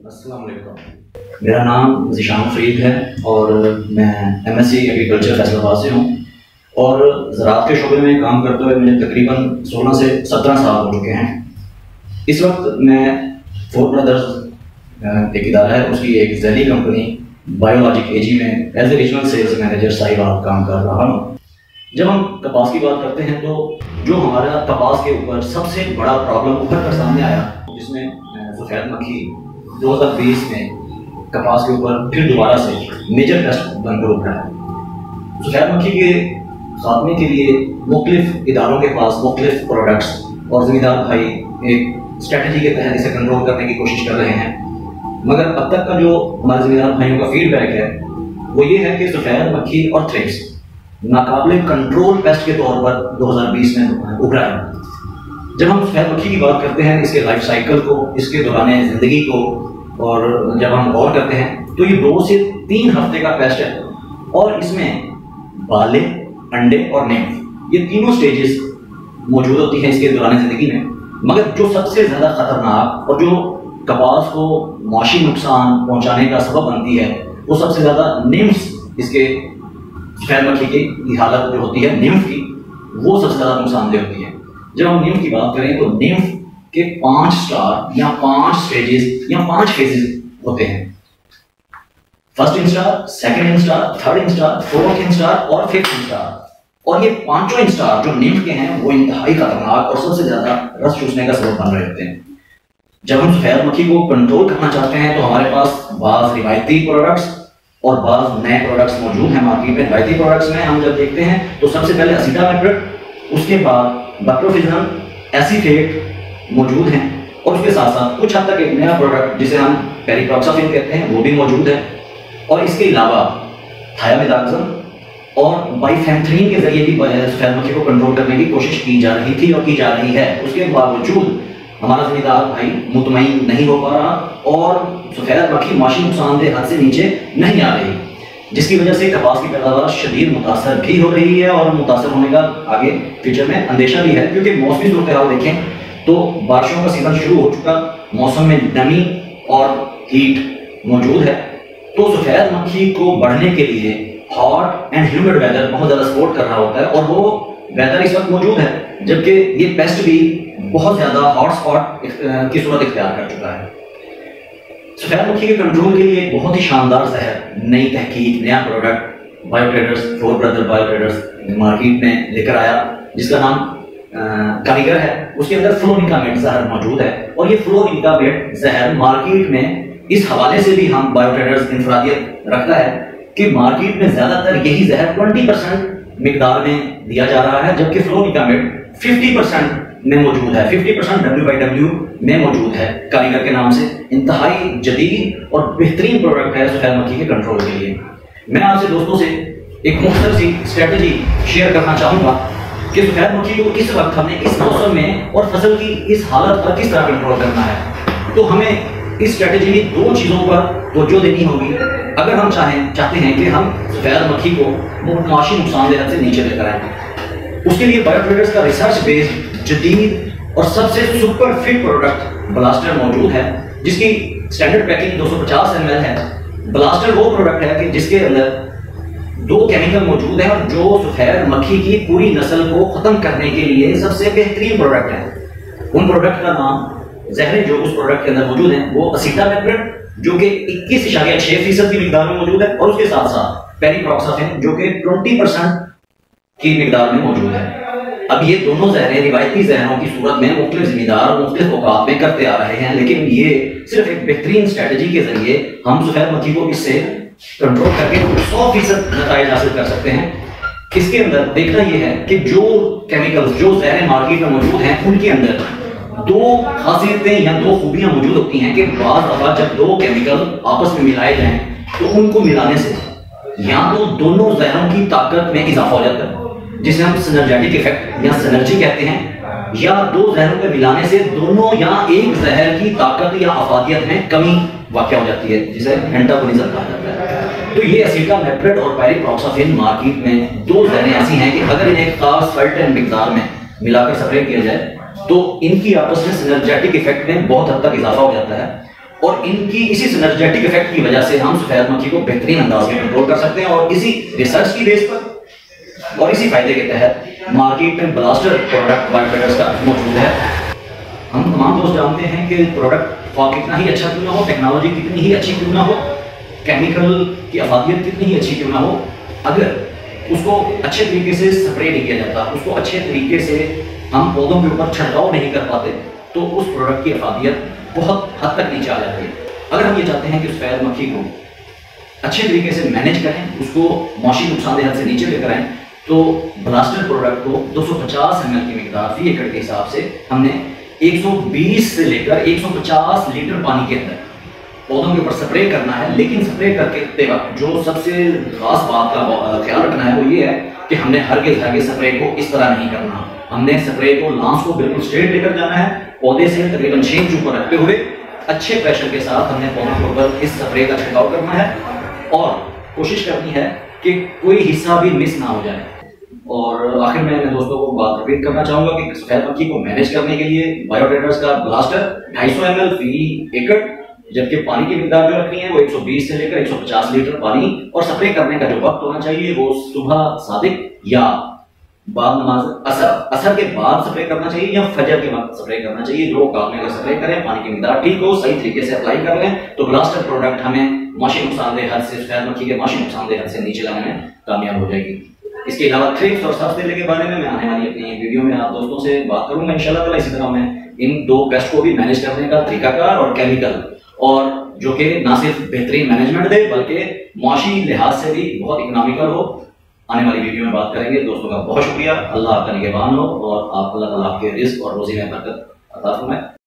अस्सलाम वालेकुम। मेरा नाम ज़ीशान फरीद है और मैं MSc एग्रीकल्चर फैसलाबाद से हूँ और ज़राअत के शोबे में काम करते हुए मुझे तकरीबन 16 से 17 साल हो चुके हैं। इस वक्त मैं फोर ब्रदर्स एक इदारा है, उसकी एक जैली कंपनी बायोलॉजिक AG में as a regional sales manager Sahiwal काम कर रहा हूँ। जब हम कपास की बात करते हैं तो जो हमारा कपास के ऊपर सबसे बड़ा प्रॉब्लम उभर कर सामने आया, जिसमें सफ़ेद मक्खी 2020 में कपास के ऊपर फिर दोबारा से मेजर पेस्ट बनकर उभरा है। सफ़ेद मक्खी के खात्मे के लिए मुख्तलिफ इदारों के पास मुख्तलिफ प्रोडक्ट्स और ज़मींदार भाई एक स्ट्रेटजी के तहत इसे कंट्रोल करने की कोशिश कर रहे हैं, मगर अब तक का जो हमारे ज़मींदार भाइयों का फीडबैक है वो ये है कि सफ़ेद मक्खी और थ्रिप्स नाकाबिले कंट्रोल पेस्ट के तौर पर 2020 में उभरा है। जब हम सफ़ेद मक्खी की बात करते हैं, इसके लाइफ साइकिल को, इसके दौरान ज़िंदगी को, और जब हम गौर करते हैं तो ये 2 से 3 हफ्ते का पेस्ट है और इसमें बाले, अंडे और निम्फ ये तीनों स्टेजेस मौजूद होती हैं इसके दौरान ज़िंदगी में। मगर जो सबसे ज़्यादा ख़तरनाक और जो कपास को मौशी नुकसान पहुँचाने का सबब बनती है वो सबसे ज़्यादा निम्फ्स, इसके सफ़ेद मक्खी की हालत जो होती है निम्फ की, वो सबसे ज़्यादा नुकसानदेह होती है। जब हम निम्फ की बात करें तो निम्फ के 5 स्टार या 5 स्टेजेस या 5 फेजेस होते हैं। First instar, second instar, third instar, fourth instar और फिफ्थ इंस्टार। और ये 5 इंस्टार जो निम्फ के हैं वो इंतहाई खतरनाक और सबसे ज्यादा रस चूसने का सबब बन रहे होते हैं। जब हम सफ़ेद मक्खी को कंट्रोल करना चाहते हैं तो हमारे पास बाज़ रिवायती प्रोडक्ट्स और बाज़ नए प्रोडक्ट्स मौजूद हैं मार्केट में। रिवायती प्रोडक्ट्स में हम जब देखते हैं तो सबसे पहले असीटामेप्रिड, उसके बाद बक्लोफिजम, एसीफेट मौजूद हैं और उसके साथ साथ कुछ हद तक एक नया प्रोडक्ट जिसे हम पेरिप्रॉक्साफिन कहते हैं वो भी मौजूद है। और इसके अलावा थायामिथाक्सम और बाइफेंथ्रीन के जरिए भी सफ़ेद मक्खी को कंट्रोल करने की कोशिश की जा रही थी और की जा रही है। उसके बावजूद हमारा ज़मींदार भाई मुतमईन नहीं हो पा रहा और सफ़ेद मक्खी माशी नुकसानदेह हद से नीचे नहीं आ रही, जिसकी वजह से कपास की पैदावार शदीद मुतासर भी हो रही है और मुतासर होने का आगे फ्यूचर में अंदेशा भी है। क्योंकि मौसमी सूरत हाल देखें तो बारिशों का सीजन शुरू हो चुका, मौसम में नमी और हीट मौजूद है, तो सफ़ेद मक्खी को बढ़ने के लिए हॉट एंड ह्यूमिड वेदर बहुत ज़्यादा सपोर्ट कर रहा होता है और वो वेदर इस वक्त मौजूद है जबकि ये पेस्ट भी बहुत ज़्यादा हॉट स्पॉट की सूरत इख्तियार कर चुका है। सफ़ेद मक्खी के कंट्रोल के लिए बहुत ही शानदार जहर, नई तहकीक, नया प्रोडक्ट बायोट्रेडर्स, फोर ब्रदर बायोट्रेडर्स मार्केट में लेकर आया, जिसका नाम कारीगर है। उसके अंदर फ्लोनिकामेट जहर मौजूद है और ये फ्लोनिकामेट जहर मार्केट में इस हवाले से भी हम बायोट्रेडर्स इंफरादियत रखता है कि मार्केट में ज़्यादातर यही जहर 20% मिकदार में दिया जा रहा है, जबकि फ्लोनिकामेट 50% में मौजूद है, 50% W/W में मौजूद है। कारीगर के नाम से इंतहाई जदीद और बेहतरीन प्रोडक्ट है सफ़ेद मक्खी के कंट्रोल के लिए। मैं आपसे दोस्तों से एक मुख्तसर सी स्ट्रेटजी शेयर करना चाहूँगा कि सफ़ेद मक्खी को इस वक्त हमें इस मौसम में और फसल की इस हालत पर किस तरह कंट्रोल करना है। तो हमें इस स्ट्रेटजी में 2 चीज़ों पर तवज्जो देनी होगी अगर हम चाहते हैं कि हम सफ़ेद मक्खी को माशी नुकसानदेह से नीचे लेकर आएँ। उसके लिए बायोट्रेडर्स का रिसर्च बेस्ड जदीद और सबसे सुपर फिट प्रोडक्ट ब्लास्टर मौजूद है, जिसकी स्टैंडर्ड पैकिंग 250 ml है। ब्लास्टर वो प्रोडक्ट है कि जिसके अंदर 2 केमिकल मौजूद है और जो सफ़ेद मक्खी की पूरी नस्ल को खत्म करने के लिए सबसे बेहतरीन प्रोडक्ट है। उन प्रोडक्ट का नाम जहरें जो उस प्रोडक्ट के अंदर मौजूद हैं वो असीटामेप्रिड जो कि 21.6% की मिकदार में मौजूद है और उसके साथ साथ पेरिप्रॉक्साफिन जो कि 20% की मिकदार में मौजूद है। अब ये दोनों जहरें रिवायती जहरों की सूरत में मुख्तलिफ ज़मींदार और मुख्तलिफ औकात में करते आ रहे हैं, लेकिन ये सिर्फ एक बेहतरीन स्ट्रेटजी के जरिए हम सफ़ेद मक्खी को इससे कंट्रोल करके 100% नतीजा हासिल कर सकते हैं। इसके अंदर देखना यह है कि जो केमिकल्स, जो जहरें मार्केट में मौजूद हैं, उनके अंदर 2 खासियतें या 2 खूबियां मौजूद होती हैं कि बाज़ दफ़ा जब 2 केमिकल आपस में मिलाए जाएं तो उनको मिलाने से या तो दोनों जहरों की ताकत में इजाफा हो जाता है, जिसे हम सिनर्जेटिक इफेक्ट या सिनर्जी कहते हैं, या 2 जहरों के मिलाने से दोनों या एक जहर की ताकत या अफादियत में कमी वाक़या हो जाती है, जिसे एंटागोनिज्म कहा जाता है। तो ये असीटामेप्रिड और पेरिप्रॉक्साफिन मार्केट में 2 जहरें ऐसी हैं कि अगर इन्हें खास सर्टेन मिकदार में मिलाकर स्प्रे किया जाए तो इनकी आपस में सिनर्जेटिक इफेक्ट में बहुत हद तक इजाफा हो जाता है और इनकी इसी सिनर्जेटिक इफेक्ट की वजह से हम सफेद मक्खी को बेहतरीन अंदाज में कंट्रोल कर सकते हैं। और इसी रिसर्च की बेस पर और इसी फायदे के तहत मार्केट में ब्लास्टर प्रोडक्ट बायोटेडर्स का मौजूद है। हम तमाम दोस्त जानते हैं कि प्रोडक्ट कितना ही अच्छा क्यों ना हो, टेक्नोलॉजी कितनी ही अच्छी क्यों ना हो, केमिकल की अफादियत कितनी ही अच्छी क्यों ना हो, अगर उसको अच्छे तरीके से स्प्रे नहीं किया जाता, उसको अच्छे तरीके से हम पौधों के ऊपर छिड़काव नहीं कर पाते, तो उस प्रोडक्ट की अफादियत बहुत हद तक नीचे आ जाती है। अगर हम ये चाहते हैं कि सफेद मक्खी को अच्छे तरीके से मैनेज करें, उसको मौसमी नुकसानदेह से नीचे लेकर आएं, तो ब्लास्टर प्रोडक्ट को 250 ml की मिकदार फी एकड़ के हिसाब से हमने 120 से लेकर 150 लीटर पानी के अंदर पौधों के ऊपर स्प्रे करना है। लेकिन स्प्रे करते वक्त जो सबसे खास बात का ख्याल रखना है वो ये है कि हमने हर स्प्रे को इस तरह नहीं करना। हमने स्प्रे को लांस को बिल्कुल स्ट्रेट लेकर जाना है, पौधे से तकरीबन 6 इंच ऊपर रखते हुए अच्छे प्रेशर के साथ हमने पौधों के ऊपर इस स्प्रे का छिड़काव करना है और कोशिश करनी है कि कोई हिस्सा भी मिस ना हो जाए। और आखिर में मैं दोस्तों को बात रिपीट करना चाहूंगा कि सफेद मक्खी को मैनेज करने के लिए बायोटेडर्स का ब्लास्टर 250 ml फी एकड़, जबकि पानी की मिकदार जो रखनी है वो 120 से लेकर 150 लीटर पानी, और स्प्रे करने का जो वक्त होना चाहिए वो सुबह सादिक या बाद नमाज असर के बाद स्प्रे करना चाहिए या फजर के वक्त स्प्रे करना चाहिए। जो काम में स्प्रे करें, पानी की मिकदार ठीक हो, सही तरीके से अप्लाई कर लें, तो ब्लास्टर प्रोडक्ट हमें मौसमी नुकसानदेह हद से, सफेद मक्खी के मौसमी नुकसानदेह हद से नीचे लाने में कामयाब हो जाएगी। इसके अलावा थ्रिप्स और सर्फ तेल के बारे में मैं आने वाली अपनी वीडियो में आप दोस्तों से बात करूंगा इंशाल्लाह ताला। इसी तरह मैं इन दो पेस्ट को भी मैनेज करने का तरीकाकार और केमिकल, और जो कि ना सिर्फ बेहतरीन मैनेजमेंट दे बल्कि मुआशी लिहाज से भी बहुत इकोनॉमिकल हो, आने वाली वीडियो में बात करेंगे। दोस्तों का बहुत शुक्रिया। अल्लाह आपका निगहबान हो और आप अल्लाह ताला आपके रिज़्क और रोज़ी में बरकत अता फरमाए।